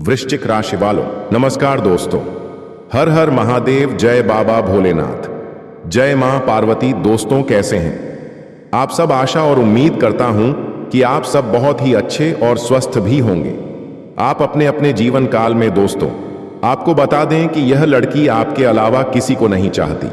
वृश्चिक राशि वालों, नमस्कार दोस्तों। हर हर महादेव, जय बाबा भोलेनाथ, जय मां पार्वती। दोस्तों कैसे हैं आप सब? आशा और उम्मीद करता हूं कि आप सब बहुत ही अच्छे और स्वस्थ भी होंगे। आप अपने अपने जीवन काल में दोस्तों, आपको बता दें कि यह लड़की आपके अलावा किसी को नहीं चाहती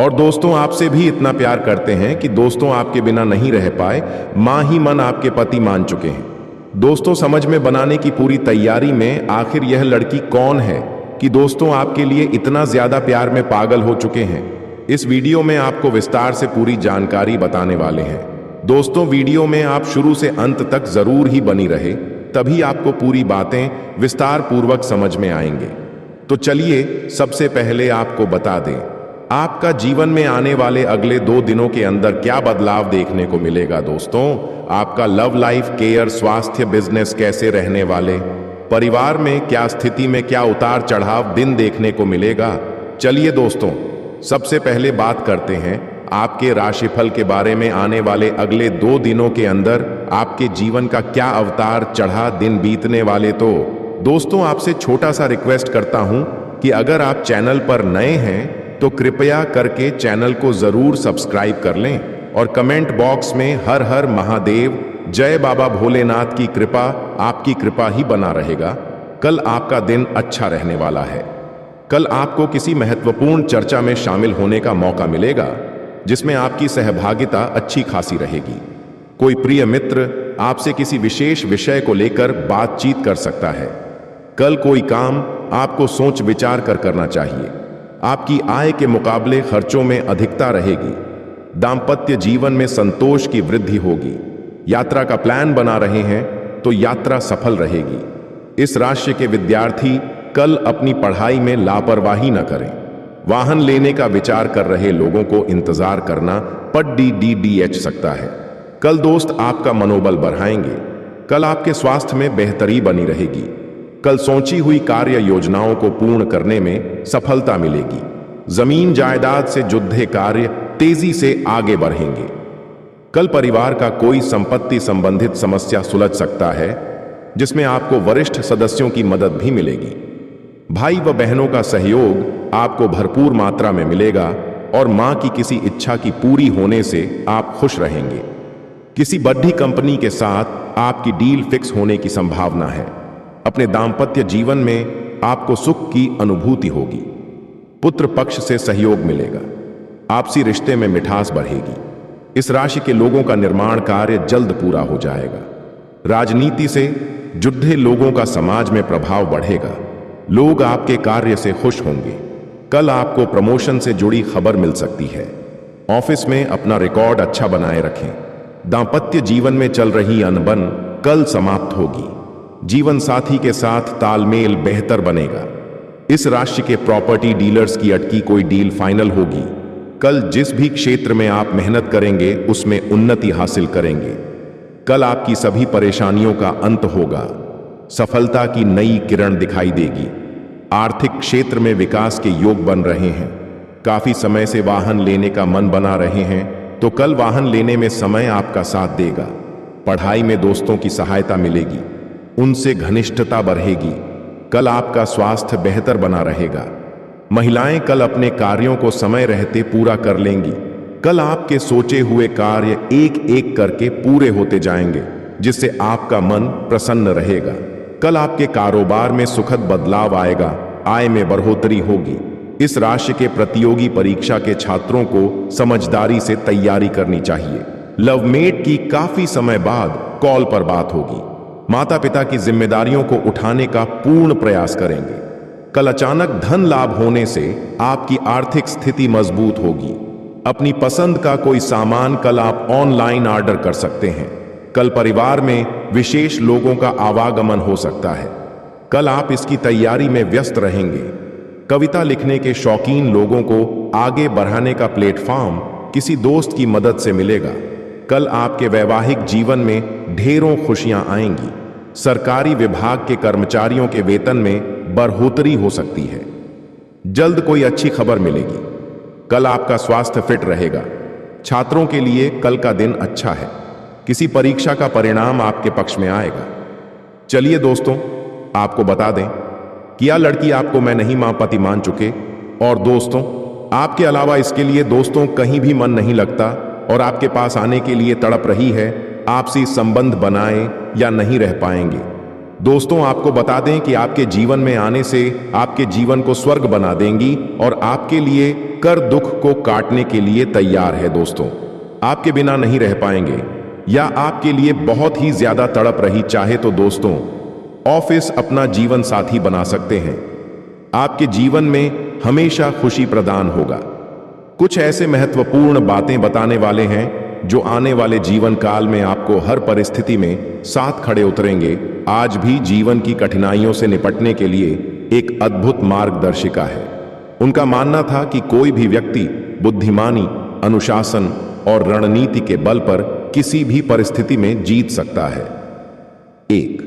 और दोस्तों आपसे भी इतना प्यार करते हैं कि दोस्तों आपके बिना नहीं रह पाए। मां ही मन आपके पति मान चुके हैं। दोस्तों समझ में बनाने की पूरी तैयारी में आखिर यह लड़की कौन है कि दोस्तों आपके लिए इतना ज्यादा प्यार में पागल हो चुके हैं। इस वीडियो में आपको विस्तार से पूरी जानकारी बताने वाले हैं। दोस्तों वीडियो में आप शुरू से अंत तक जरूर ही बनी रहे, तभी आपको पूरी बातें विस्तार पूर्वक समझ में आएंगे। तो चलिए सबसे पहले आपको बता दें, आपका जीवन में आने वाले अगले 2 दिनों के अंदर क्या बदलाव देखने को मिलेगा। दोस्तों आपका लव लाइफ, केयर, स्वास्थ्य, बिजनेस कैसे रहने वाले, परिवार में क्या स्थिति में क्या उतार चढ़ाव दिन देखने को मिलेगा। चलिए दोस्तों सबसे पहले बात करते हैं आपके राशिफल के बारे में। आने वाले अगले 2 दिनों के अंदर आपके जीवन का क्या अवतार चढ़ा दिन बीतने वाले। तो दोस्तों आपसे छोटा सा रिक्वेस्ट करता हूं कि अगर आप चैनल पर नए हैं तो कृपया करके चैनल को जरूर सब्सक्राइब कर लें और कमेंट बॉक्स में हर हर महादेव, जय बाबा भोलेनाथ की कृपा, आपकी कृपा ही बना रहेगा। कल आपका दिन अच्छा रहने वाला है। कल आपको किसी महत्वपूर्ण चर्चा में शामिल होने का मौका मिलेगा जिसमें आपकी सहभागिता अच्छी खासी रहेगी। कोई प्रिय मित्र आपसे किसी विशेष विषय को लेकर बातचीत कर सकता है। कल कोई काम आपको सोच विचार कर करना चाहिए। आपकी आय के मुकाबले खर्चों में अधिकता रहेगी। दाम्पत्य जीवन में संतोष की वृद्धि होगी। यात्रा का प्लान बना रहे हैं तो यात्रा सफल रहेगी। इस राशि के विद्यार्थी कल अपनी पढ़ाई में लापरवाही न करें। वाहन लेने का विचार कर रहे लोगों को इंतजार करना पड़ DDH सकता है। कल दोस्त आपका मनोबल बढ़ाएंगे। कल आपके स्वास्थ्य में बेहतरी बनी रहेगी। कल सोची हुई कार्य योजनाओं को पूर्ण करने में सफलता मिलेगी। जमीन जायदाद से जुड़े कार्य तेजी से आगे बढ़ेंगे। कल परिवार का कोई संपत्ति संबंधित समस्या सुलझ सकता है जिसमें आपको वरिष्ठ सदस्यों की मदद भी मिलेगी। भाई व बहनों का सहयोग आपको भरपूर मात्रा में मिलेगा और मां की किसी इच्छा की पूरी होने से आप खुश रहेंगे। किसी बड़ी कंपनी के साथ आपकी डील फिक्स होने की संभावना है। अपने दाम्पत्य जीवन में आपको सुख की अनुभूति होगी। पुत्र पक्ष से सहयोग मिलेगा। आपसी रिश्ते में मिठास बढ़ेगी। इस राशि के लोगों का निर्माण कार्य जल्द पूरा हो जाएगा। राजनीति से जुड़े लोगों का समाज में प्रभाव बढ़ेगा। लोग आपके कार्य से खुश होंगे। कल आपको प्रमोशन से जुड़ी खबर मिल सकती है। ऑफिस में अपना रिकॉर्ड अच्छा बनाए रखें। दाम्पत्य जीवन में चल रही अनबन कल समाप्त होगी। जीवन साथी के साथ तालमेल बेहतर बनेगा। इस राशि के प्रॉपर्टी डीलर्स की अटकी कोई डील फाइनल होगी। कल जिस भी क्षेत्र में आप मेहनत करेंगे उसमें उन्नति हासिल करेंगे। कल आपकी सभी परेशानियों का अंत होगा। सफलता की नई किरण दिखाई देगी। आर्थिक क्षेत्र में विकास के योग बन रहे हैं। काफी समय से वाहन लेने का मन बना रहे हैं तो कल वाहन लेने में समय आपका साथ देगा। पढ़ाई में दोस्तों की सहायता मिलेगी। उनसे घनिष्ठता बढ़ेगी। कल आपका स्वास्थ्य बेहतर बना रहेगा। महिलाएं कल अपने कार्यों को समय रहते पूरा कर लेंगी। कल आपके सोचे हुए कार्य एक एक करके पूरे होते जाएंगे जिससे आपका मन प्रसन्न रहेगा। कल आपके कारोबार में सुखद बदलाव आएगा। आय में बढ़ोतरी होगी। इस राशि के प्रतियोगी परीक्षा के छात्रों को समझदारी से तैयारी करनी चाहिए। लवमेट की काफी समय बाद कॉल पर बात होगी। माता पिता की जिम्मेदारियों को उठाने का पूर्ण प्रयास करेंगे। कल अचानक धन लाभ होने से आपकी आर्थिक स्थिति मजबूत होगी। अपनी पसंद का कोई सामान कल आप ऑनलाइन ऑर्डर कर सकते हैं। कल परिवार में विशेष लोगों का आवागमन हो सकता है। कल आप इसकी तैयारी में व्यस्त रहेंगे। कविता लिखने के शौकीन लोगों को आगे बढ़ाने का प्लेटफॉर्म किसी दोस्त की मदद से मिलेगा। कल आपके वैवाहिक जीवन में ढेरों खुशियां आएंगी। सरकारी विभाग के कर्मचारियों के वेतन में बढ़ोतरी हो सकती है। जल्द कोई अच्छी खबर मिलेगी। कल आपका स्वास्थ्य फिट रहेगा। छात्रों के लिए कल का दिन अच्छा है। किसी परीक्षा का परिणाम आपके पक्ष में आएगा। चलिए दोस्तों आपको बता दें कि यह लड़की आपको मैं नहीं पति मान चुके, और दोस्तों आपके अलावा इसके लिए दोस्तों कहीं भी मन नहीं लगता और आपके पास आने के लिए तड़प रही है। आपसे संबंध बनाए या नहीं रह पाएंगे। दोस्तों आपको बता दें कि आपके जीवन में आने से आपके जीवन को स्वर्ग बना देंगी और आपके लिए कर दुख को काटने के लिए तैयार है। दोस्तों आपके बिना नहीं रह पाएंगे या आपके लिए बहुत ही ज्यादा तड़प रही। चाहे तो दोस्तों ऑफिस अपना जीवन साथी बना सकते हैं। आपके जीवन में हमेशा खुशी प्रदान होगा। कुछ ऐसे महत्वपूर्ण बातें बताने वाले हैं जो आने वाले जीवन काल में आपको हर परिस्थिति में साथ खड़े उतरेंगे। आज भी जीवन की कठिनाइयों से निपटने के लिए एक अद्भुत मार्गदर्शिका है। उनका मानना था कि कोई भी व्यक्ति बुद्धिमानी, अनुशासन और रणनीति के बल पर किसी भी परिस्थिति में जीत सकता है। 1.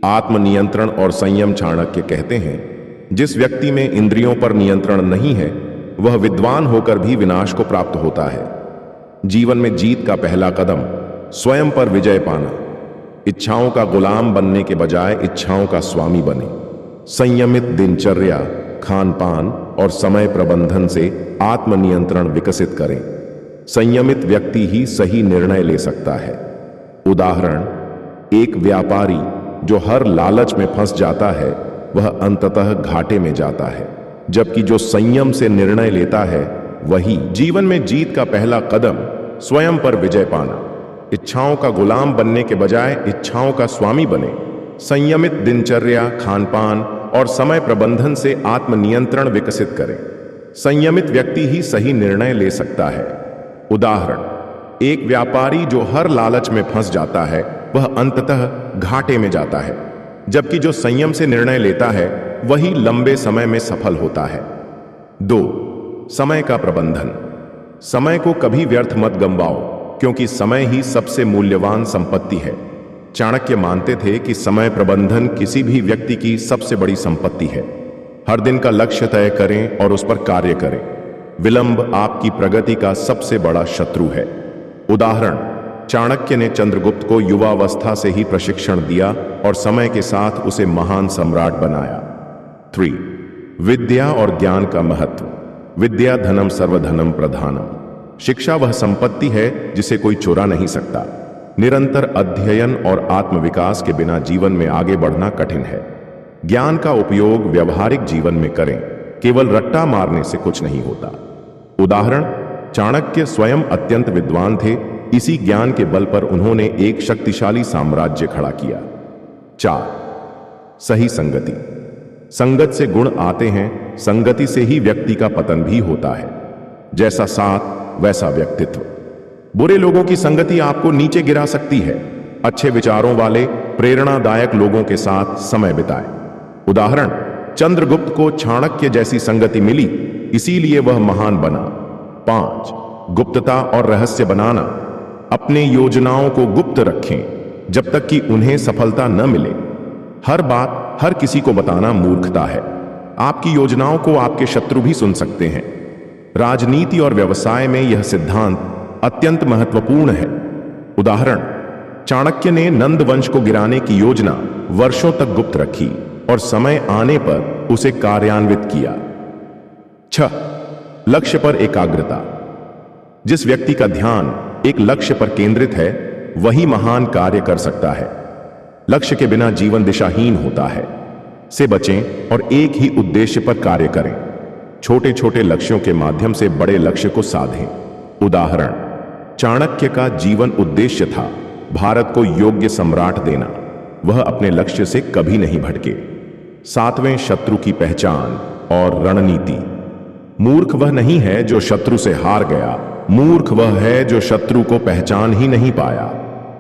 आत्मनियंत्रण और संयम। चाणक्य कहते हैं, जिस व्यक्ति में इंद्रियों पर नियंत्रण नहीं है वह विद्वान होकर भी विनाश को प्राप्त होता है। जीवन में जीत का पहला कदम स्वयं पर विजय पाना। इच्छाओं का गुलाम बनने के बजाय इच्छाओं का स्वामी बने। संयमित दिनचर्या, खान पान और समय प्रबंधन से आत्मनियंत्रण विकसित करें। संयमित व्यक्ति ही सही निर्णय ले सकता है। उदाहरण, एक व्यापारी जो हर लालच में फंस जाता है वह अंततः घाटे में जाता है, जबकि जो संयम से निर्णय लेता है वही जीवन में जीत का पहला कदम स्वयं पर विजय पाना। इच्छाओं का गुलाम बनने के बजाय इच्छाओं का स्वामी बने। संयमित दिनचर्या, खान पान और समय प्रबंधन से आत्मनियंत्रण विकसित करें। संयमित व्यक्ति ही सही निर्णय ले सकता है। उदाहरण, एक व्यापारी जो हर लालच में फंस जाता है वह अंततः घाटे में जाता है, जबकि जो संयम से निर्णय लेता है वही लंबे समय में सफल होता है। 2. समय का प्रबंधन। समय को कभी व्यर्थ मत गंवाओ, क्योंकि समय ही सबसे मूल्यवान संपत्ति है। चाणक्य मानते थे कि समय प्रबंधन किसी भी व्यक्ति की सबसे बड़ी संपत्ति है। हर दिन का लक्ष्य तय करें और उस पर कार्य करें। विलंब आपकी प्रगति का सबसे बड़ा शत्रु है। उदाहरण, चाणक्य ने चंद्रगुप्त को युवावस्था से ही प्रशिक्षण दिया और समय के साथ उसे महान सम्राट बनाया। 3. विद्या और ज्ञान का महत्व। विद्या धनम सर्वधनम प्रधानम। शिक्षा वह संपत्ति है जिसे कोई चुरा नहीं सकता। निरंतर अध्ययन और आत्मविकास के बिना जीवन में आगे बढ़ना कठिन है। ज्ञान का उपयोग व्यवहारिक जीवन में करें, केवल रट्टा मारने से कुछ नहीं होता। उदाहरण, चाणक्य स्वयं अत्यंत विद्वान थे, इसी ज्ञान के बल पर उन्होंने एक शक्तिशाली साम्राज्य खड़ा किया। 4. सही संगति। संगत से गुण आते हैं, संगति से ही व्यक्ति का पतन भी होता है। जैसा साथ वैसा व्यक्तित्व। बुरे लोगों की संगति आपको नीचे गिरा सकती है। अच्छे विचारों वाले प्रेरणादायक लोगों के साथ समय बिताएं। उदाहरण, चंद्रगुप्त को चाणक्य जैसी संगति मिली, इसीलिए वह महान बना। 5. गुप्तता और रहस्य बनाना। अपने योजनाओं को गुप्त रखें जब तक कि उन्हें सफलता न मिले। हर बात हर किसी को बताना मूर्खता है। आपकी योजनाओं को आपके शत्रु भी सुन सकते हैं। राजनीति और व्यवसाय में यह सिद्धांत अत्यंत महत्वपूर्ण है। उदाहरण, चाणक्य ने नंद वंश को गिराने की योजना वर्षों तक गुप्त रखी और समय आने पर उसे कार्यान्वित किया। 6. लक्ष्य पर एकाग्रता। जिस व्यक्ति का ध्यान एक लक्ष्य पर केंद्रित है वही महान कार्य कर सकता है। लक्ष्य के बिना जीवन दिशाहीन होता है। से बचें और एक ही उद्देश्य पर कार्य करें। छोटे छोटे लक्ष्यों के माध्यम से बड़े लक्ष्य को साधें। उदाहरण, चाणक्य का जीवन उद्देश्य था भारत को योग्य सम्राट देना। वह अपने लक्ष्य से कभी नहीं भटके। 7वें, शत्रु की पहचान और रणनीति। मूर्ख वह नहीं है जो शत्रु से हार गया, मूर्ख वह है जो शत्रु को पहचान ही नहीं पाया।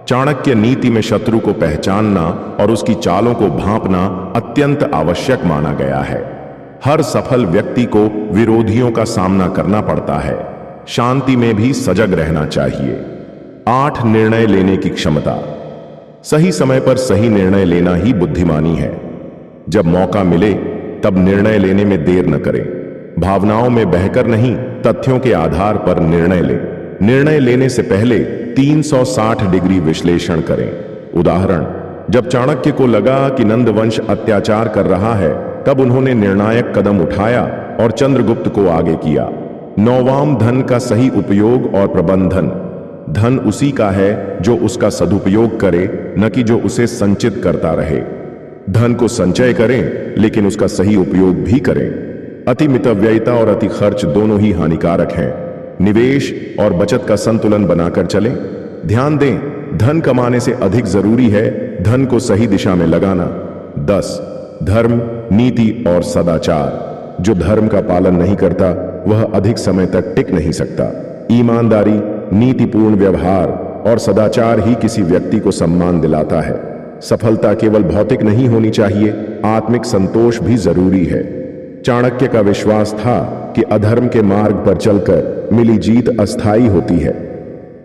चाणक्य नीति में शत्रु को पहचानना और उसकी चालों को भांपना अत्यंत आवश्यक माना गया है। हर सफल व्यक्ति को विरोधियों का सामना करना पड़ता है। शांति में भी सजग रहना चाहिए। 8. निर्णय लेने की क्षमता। सही समय पर सही निर्णय लेना ही बुद्धिमानी है। जब मौका मिले तब निर्णय लेने में देर न करें। भावनाओं में बहकर नहीं, तथ्यों के आधार पर निर्णय लें। निर्णय लेने से पहले 360 डिग्री विश्लेषण करें। उदाहरण, जब चाणक्य को लगा कि नंदवंश अत्याचार कर रहा है, तब उन्होंने निर्णायक कदम उठाया और चंद्रगुप्त को आगे किया। नौवां, धन का सही उपयोग और प्रबंधन। धन उसी का है जो उसका सदुपयोग करे, न कि जो उसे संचित करता रहे। धन को संचय करें, लेकिन उसका सही उपयोग भी करें। अति मितव्ययिता और अति खर्च दोनों ही हानिकारक हैं। निवेश और बचत का संतुलन बनाकर चलें। ध्यान दें, धन कमाने से अधिक जरूरी है धन को सही दिशा में लगाना। 10, धर्म, नीति और सदाचार। जो धर्म का पालन नहीं करता वह अधिक समय तक टिक नहीं सकता। ईमानदारी, नीतिपूर्ण व्यवहार और सदाचार ही किसी व्यक्ति को सम्मान दिलाता है। सफलता केवल भौतिक नहीं होनी चाहिए, आत्मिक संतोष भी जरूरी है। चाणक्य का विश्वास था कि अधर्म के मार्ग पर चलकर मिली जीत अस्थायी होती है।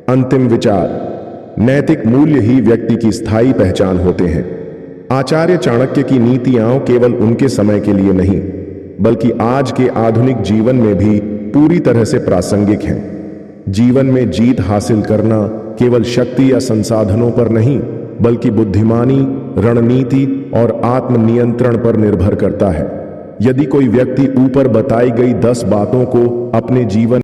अंतिम विचार, नैतिक मूल्य ही व्यक्ति की स्थायी पहचान होते हैं। आचार्य चाणक्य की नीतियां केवल उनके समय के लिए नहीं, बल्कि आज के आधुनिक जीवन में भी पूरी तरह से प्रासंगिक हैं। जीवन में जीत हासिल करना केवल शक्ति या संसाधनों पर नहीं, बल्कि बुद्धिमानी, रणनीति और आत्मनियंत्रण पर निर्भर करता है। यदि कोई व्यक्ति ऊपर बताई गई 10 बातों को अपने जीवन